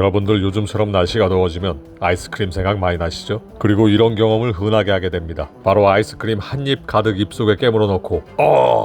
여러분들 요즘처럼 날씨가 더워지면 아이스크림 생각 많이 나시죠? 그리고 이런 경험을 흔하게 하게 됩니다. 바로 아이스크림 한 입 가득 입속에 깨물어 넣고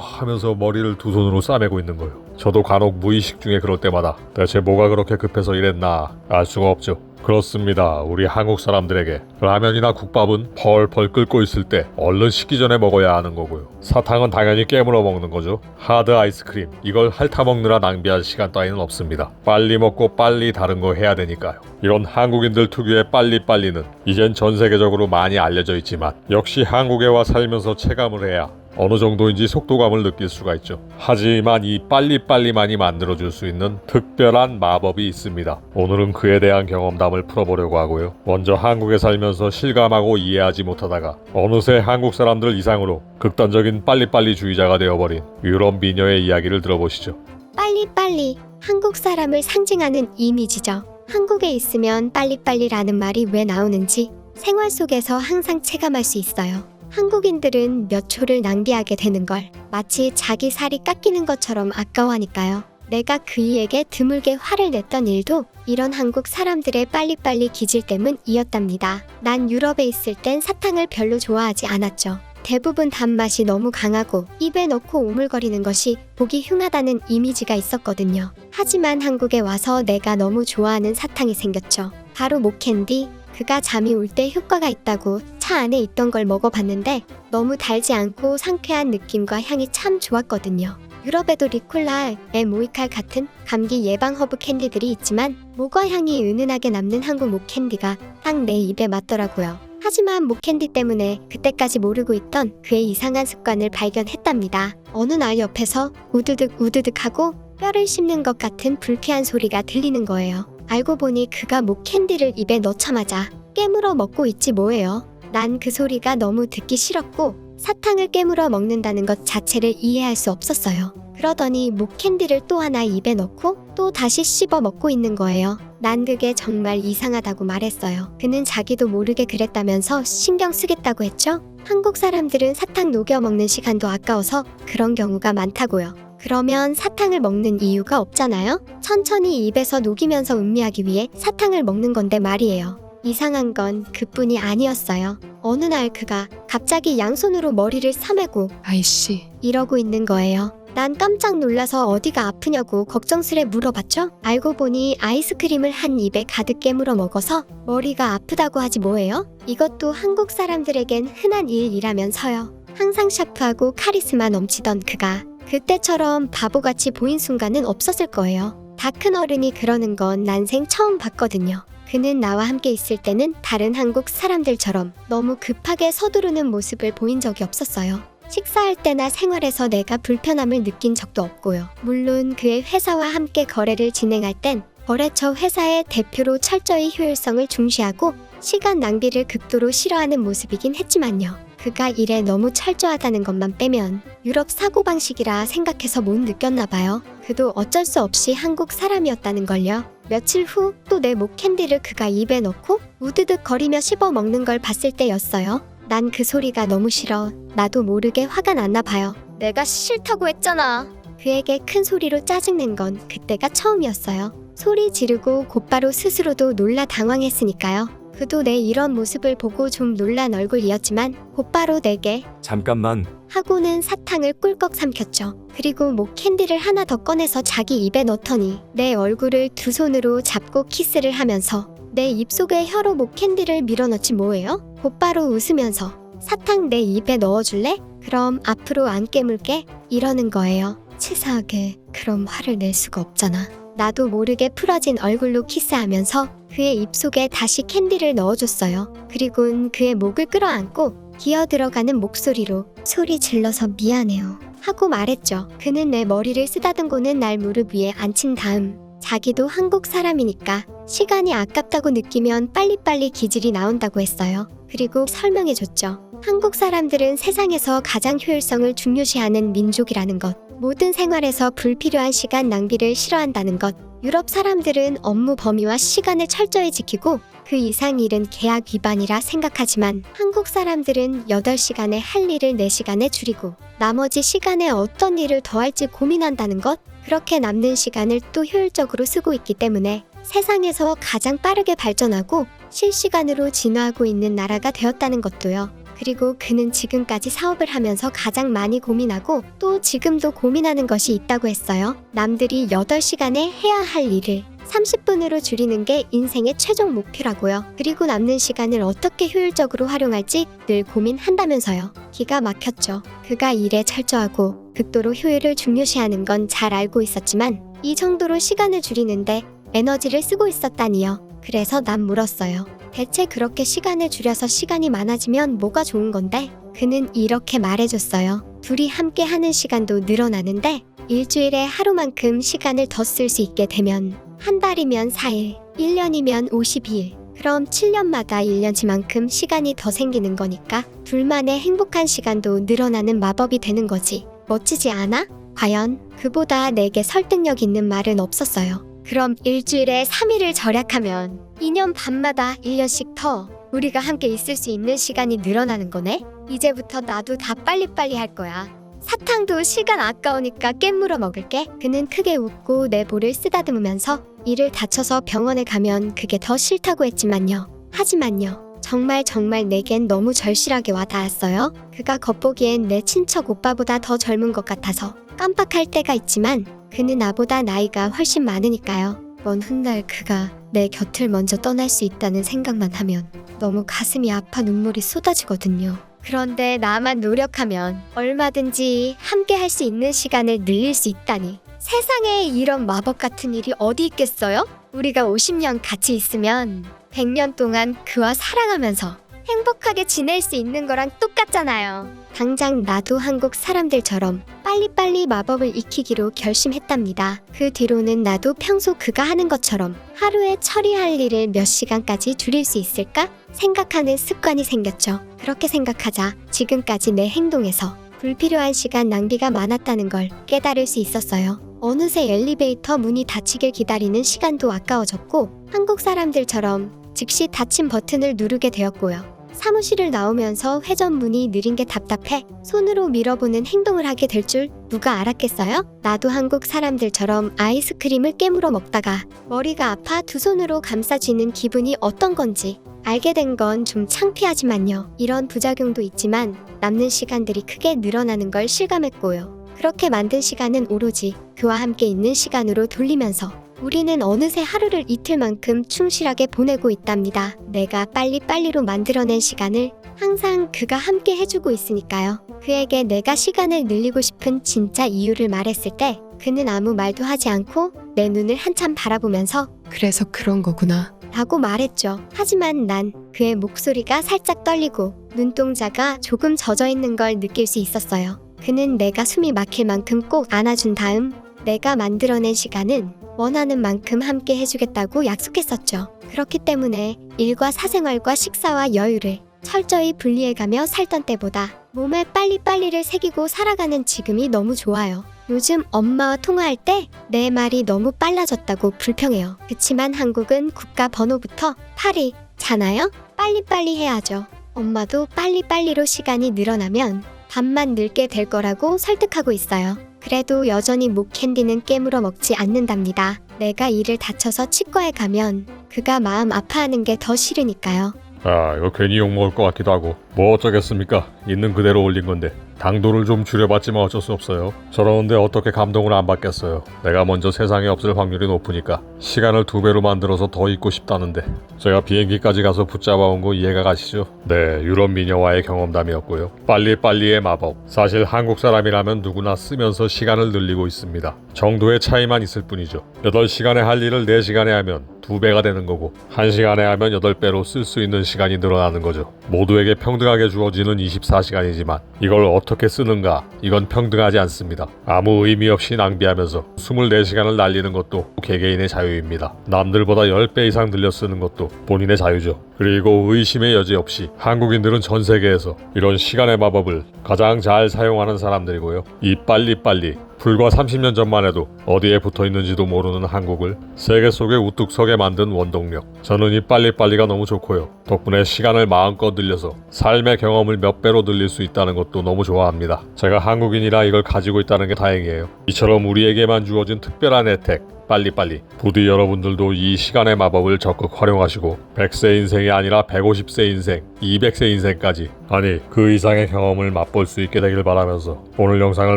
하면서 머리를 두 손으로 싸매고 있는 거예요. 저도 간혹 무의식 중에 그럴 때마다 대체 뭐가 그렇게 급해서 이랬나 알 수가 없죠. 그렇습니다. 우리 한국 사람들에게 라면이나 국밥은 펄펄 끓고 있을 때 얼른 식기 전에 먹어야 하는 거고요. 사탕은 당연히 깨물어 먹는 거죠. 하드 아이스크림 이걸 핥아 먹느라 낭비할 시간 따위는 없습니다. 빨리 먹고 빨리 다른 거 해야 되니까요. 이런 한국인들 특유의 빨리빨리는 이젠 전 세계적으로 많이 알려져 있지만 역시 한국에 와 살면서 체감을 해야 어느 정도인지 속도감을 느낄 수가 있죠. 하지만 이 빨리빨리만이 만들어줄 수 있는 특별한 마법이 있습니다. 오늘은 그에 대한 경험담을 풀어보려고 하고요. 먼저 한국에 살면서 실감하고 이해하지 못하다가 어느새 한국 사람들 이상으로 극단적인 빨리빨리주의자가 되어버린 유럽 미녀의 이야기를 들어보시죠. 빨리빨리, 한국 사람을 상징하는 이미지죠. 한국에 있으면 빨리빨리라는 말이 왜 나오는지 생활 속에서 항상 체감할 수 있어요. 한국인들은 몇 초를 낭비하게 되는 걸 마치 자기 살이 깎이는 것처럼 아까워하니까요. 내가 그이에게 드물게 화를 냈던 일도 이런 한국 사람들의 빨리빨리 기질 때문이었답니다. 난 유럽에 있을 땐 사탕을 별로 좋아하지 않았죠. 대부분 단맛이 너무 강하고 입에 넣고 오물거리는 것이 보기 흉하다는 이미지가 있었거든요. 하지만 한국에 와서 내가 너무 좋아하는 사탕이 생겼죠. 바로 목캔디. 그가 잠이 올 때 효과가 있다고 차 안에 있던 걸 먹어봤는데 너무 달지 않고 상쾌한 느낌과 향이 참 좋았거든요. 유럽에도 리콜라, 모이칼 같은 감기 예방 허브 캔디들이 있지만 모과 향이 은은하게 남는 한국 목캔디가 딱 내 입에 맞더라고요. 하지만 목캔디 때문에 그때까지 모르고 있던 그의 이상한 습관을 발견했답니다. 어느 날 옆에서 우드득 우드득 하고 뼈를 씹는 것 같은 불쾌한 소리가 들리는 거예요. 알고 보니 그가 목캔디를 입에 넣자마자 깨물어 먹고 있지 뭐예요. 난 그 소리가 너무 듣기 싫었고 사탕을 깨물어 먹는다는 것 자체를 이해할 수 없었어요. 그러더니 목캔디를 또 하나 입에 넣고 또 다시 씹어 먹고 있는 거예요. 난 그게 정말 이상하다고 말했어요. 그는 자기도 모르게 그랬다면서 신경 쓰겠다고 했죠. 한국 사람들은 사탕 녹여 먹는 시간도 아까워서 그런 경우가 많다고요. 그러면 사탕을 먹는 이유가 없잖아요? 천천히 입에서 녹이면서 음미하기 위해 사탕을 먹는 건데 말이에요. 이상한 건 그뿐이 아니었어요. 어느 날 그가 갑자기 양손으로 머리를 싸매고 아이씨, 이러고 있는 거예요. 난 깜짝 놀라서 어디가 아프냐고 걱정스레 물어봤죠. 알고 보니 아이스크림을 한 입에 가득 깨물어 먹어서 머리가 아프다고 하지 뭐예요? 이것도 한국 사람들에겐 흔한 일이라면서요. 항상 샤프하고 카리스마 넘치던 그가 그때처럼 바보같이 보인 순간은 없었을 거예요. 다 큰 어른이 그러는 건 난생 처음 봤거든요. 그는 나와 함께 있을 때는 다른 한국 사람들처럼 너무 급하게 서두르는 모습을 보인 적이 없었어요. 식사할 때나 생활에서 내가 불편함을 느낀 적도 없고요. 물론 그의 회사와 함께 거래를 진행할 땐 거래처 회사의 대표로 철저히 효율성을 중시하고 시간 낭비를 극도로 싫어하는 모습이긴 했지만요. 그가 일에 너무 철저하다는 것만 빼면 유럽 사고방식이라 생각해서 못 느꼈나 봐요. 그도 어쩔 수 없이 한국 사람이었다는 걸요. 며칠 후 또 내 목캔디를 그가 입에 넣고 우드득 거리며 씹어 먹는 걸 봤을 때였어요. 난 그 소리가 너무 싫어. 나도 모르게 화가 났나 봐요. 내가 싫다고 했잖아. 그에게 큰 소리로 짜증낸 건 그때가 처음이었어요. 소리 지르고 곧바로 스스로도 놀라 당황했으니까요. 그도 내 이런 모습을 보고 좀 놀란 얼굴이었지만 곧바로 내게 잠깐만. 하고는 사탕을 꿀꺽 삼켰죠. 그리고 목캔디를 하나 더 꺼내서 자기 입에 넣더니 내 얼굴을 두 손으로 잡고 키스를 하면서 내 입속에 혀로 목캔디를 밀어넣지 뭐예요? 곧바로 웃으면서 사탕 내 입에 넣어줄래? 그럼 앞으로 안 깨물게? 이러는 거예요. 치사하게 그럼 화를 낼 수가 없잖아. 나도 모르게 풀어진 얼굴로 키스하면서 그의 입속에 다시 캔디를 넣어줬어요. 그리곤 그의 목을 끌어안고 기어 들어가는 목소리로 소리 질러서 미안해요 하고 말했죠. 그는 내 머리를 쓰다듬고는 날 무릎 위에 앉힌 다음 자기도 한국 사람이니까 시간이 아깝다고 느끼면 빨리빨리 기질이 나온다고 했어요. 그리고 설명해줬죠. 한국 사람들은 세상에서 가장 효율성을 중요시하는 민족이라는 것, 모든 생활에서 불필요한 시간 낭비를 싫어한다는 것, 유럽 사람들은 업무 범위와 시간을 철저히 지키고 그 이상 일은 계약 위반이라 생각하지만 한국 사람들은 8시간에 할 일을 4시간에 줄이고 나머지 시간에 어떤 일을 더 할지 고민한다는 것, 그렇게 남는 시간을 또 효율적으로 쓰고 있기 때문에 세상에서 가장 빠르게 발전하고 실시간으로 진화하고 있는 나라가 되었다는 것도요. 그리고 그는 지금까지 사업을 하면서 가장 많이 고민하고 또 지금도 고민하는 것이 있다고 했어요. 남들이 8시간에 해야 할 일을 30분으로 줄이는 게 인생의 최종 목표라고요. 그리고 남는 시간을 어떻게 효율적으로 활용할지 늘 고민한다면서요. 기가 막혔죠. 그가 일에 철저하고 극도로 효율을 중요시하는 건 잘 알고 있었지만 이 정도로 시간을 줄이는데 에너지를 쓰고 있었다니요. 그래서 난 물었어요. 대체 그렇게 시간을 줄여서 시간이 많아지면 뭐가 좋은 건데? 그는 이렇게 말해줬어요. 둘이 함께 하는 시간도 늘어나는데 일주일에 하루만큼 시간을 더 쓸 수 있게 되면 한 달이면 4일, 1년이면 52일, 그럼 7년마다 1년치만큼 시간이 더 생기는 거니까 둘만의 행복한 시간도 늘어나는 마법이 되는 거지. 멋지지 않아? 과연 그보다 내게 설득력 있는 말은 없었어요. 그럼 일주일에 3일을 절약하면 2년 반마다 1년씩 더 우리가 함께 있을 수 있는 시간이 늘어나는 거네? 이제부터 나도 다 빨리빨리 할 거야. 사탕도 시간 아까우니까 깨물어 먹을게. 그는 크게 웃고 내 볼을 쓰다듬으면서 이를 다쳐서 병원에 가면 그게 더 싫다고 했지만요. 하지만요. 정말 내겐 너무 절실하게 와닿았어요. 그가 겉보기엔 내 친척 오빠보다 더 젊은 것 같아서 깜빡할 때가 있지만 그는 나보다 나이가 훨씬 많으니까요. 먼 훗날 그가 내 곁을 먼저 떠날 수 있다는 생각만 하면 너무 가슴이 아파 눈물이 쏟아지거든요. 그런데 나만 노력하면 얼마든지 함께 할 수 있는 시간을 늘릴 수 있다니. 세상에 이런 마법 같은 일이 어디 있겠어요? 우리가 50년 같이 있으면 100년 동안 그와 사랑하면서 행복하게 지낼 수 있는 거랑 똑같잖아요. 당장 나도 한국 사람들처럼 빨리빨리 마법을 익히기로 결심했답니다. 그 뒤로는 나도 평소 그가 하는 것처럼 하루에 처리할 일을 몇 시간까지 줄일 수 있을까 생각하는 습관이 생겼죠. 그렇게 생각하자 지금까지 내 행동에서 불필요한 시간 낭비가 많았다는 걸 깨달을 수 있었어요. 어느새 엘리베이터 문이 닫히길 기다리는 시간도 아까워졌고 한국 사람들처럼 즉시 닫힌 버튼을 누르게 되었고요. 사무실을 나오면서 회전문이 느린 게 답답해 손으로 밀어보는 행동을 하게 될 줄 누가 알았겠어요? 나도 한국 사람들처럼 아이스크림을 깨물어 먹다가 머리가 아파 두 손으로 감싸 쥐는 기분이 어떤 건지 알게 된 건 좀 창피하지만요. 이런 부작용도 있지만 남는 시간들이 크게 늘어나는 걸 실감했고요. 그렇게 만든 시간은 오로지 그와 함께 있는 시간으로 돌리면서 우리는 어느새 하루를 이틀만큼 충실하게 보내고 있답니다. 내가 빨리빨리로 만들어낸 시간을 항상 그가 함께 해주고 있으니까요. 그에게 내가 시간을 늘리고 싶은 진짜 이유를 말했을 때 그는 아무 말도 하지 않고 내 눈을 한참 바라보면서 그래서 그런 거구나. 라고 말했죠. 하지만 난 그의 목소리가 살짝 떨리고 눈동자가 조금 젖어 있는 걸 느낄 수 있었어요. 그는 내가 숨이 막힐 만큼 꼭 안아준 다음 내가 만들어낸 시간은 원하는 만큼 함께 해주겠다고 약속했었죠. 그렇기 때문에 일과 사생활과 식사와 여유를 철저히 분리해가며 살던 때보다 몸에 빨리빨리를 새기고 살아가는 지금이 너무 좋아요. 요즘 엄마와 통화할 때 내 말이 너무 빨라졌다고 불평해요. 그치만 한국은 국가 번호부터 8이잖아요? 빨리빨리 해야죠. 엄마도 빨리빨리로 시간이 늘어나면 밥만 늘게 될 거라고 설득하고 있어요. 그래도 여전히 목캔디는 깨물어 먹지 않는답니다. 내가 이를 다쳐서 치과에 가면 그가 마음 아파하는 게 더 싫으니까요. 아, 이거 괜히 욕먹을 것 같기도 하고 뭐 어쩌겠습니까? 있는 그대로 올린 건데 당도를 좀 줄여봤지만 어쩔 수 없어요. 저러는데 어떻게 감동을 안 받겠어요. 내가 먼저 세상에 없을 확률이 높으니까 시간을 2배로 만들어서 더 있고 싶다는데 제가 비행기까지 가서 붙잡아온 거 이해가 가시죠? 네, 유럽 미녀와의 경험담이었고요. 빨리빨리의 마법. 사실 한국 사람이라면 누구나 쓰면서 시간을 늘리고 있습니다. 정도의 차이만 있을 뿐이죠. 8시간에 할 일을 4시간에 하면 2배가 되는 거고 1시간에 하면 8배로 쓸 수 있는 시간이 늘어나는 거죠. 모두에게 평등하게 주어지는 24시간이지만 이걸 어떻게 쓰는가, 이건 평등하지 않습니다. 아무 의미 없이 낭비하면서 24시간을 날리는 것도 개개인의 자유입니다. 남들보다 10배 이상 늘려 쓰는 것도 본인의 자유죠. 그리고 의심의 여지 없이 한국인들은 전 세계에서 이런 시간의 마법을 가장 잘 사용하는 사람들이고요. 이 빨리빨리, 불과 30년 전만 해도 어디에 붙어있는지도 모르는 한국을 세계 속에 우뚝 서게 만든 원동력. 저는 이 빨리빨리가 너무 좋고요. 덕분에 시간을 마음껏 늘려서 삶의 경험을 몇 배로 늘릴 수 있다는 것도 너무 좋아합니다. 제가 한국인이라 이걸 가지고 있다는 게 다행이에요. 이처럼 우리에게만 주어진 특별한 혜택, 빨리빨리. 부디 여러분들도 이 시간의 마법을 적극 활용하시고 100세 인생이 아니라 150세 인생, 200세 인생까지 아니 그 이상의 경험을 맛볼 수 있게 되길 바라면서 오늘 영상을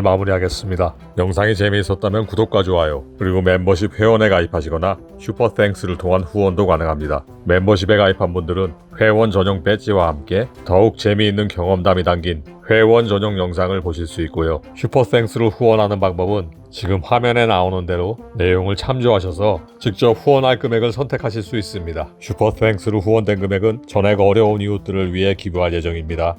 마무리하겠습니다. 영상이 재미있었다면 구독과 좋아요 그리고 멤버십 회원에 가입하시거나 슈퍼땡스를 통한 후원도 가능합니다. 멤버십에 가입한 분들은 회원 전용 배지와 함께 더욱 재미있는 경험담이 담긴 회원 전용 영상을 보실 수 있고요. 슈퍼땡스를 후원하는 방법은 지금 화면에 나오는 대로 내용을 참조하셔서 직접 후원할 금액을 선택하실 수 있습니다. 슈퍼땡스로 후원된 금액은 전액 어려운 이웃들을 위해 기부할 예정입니다.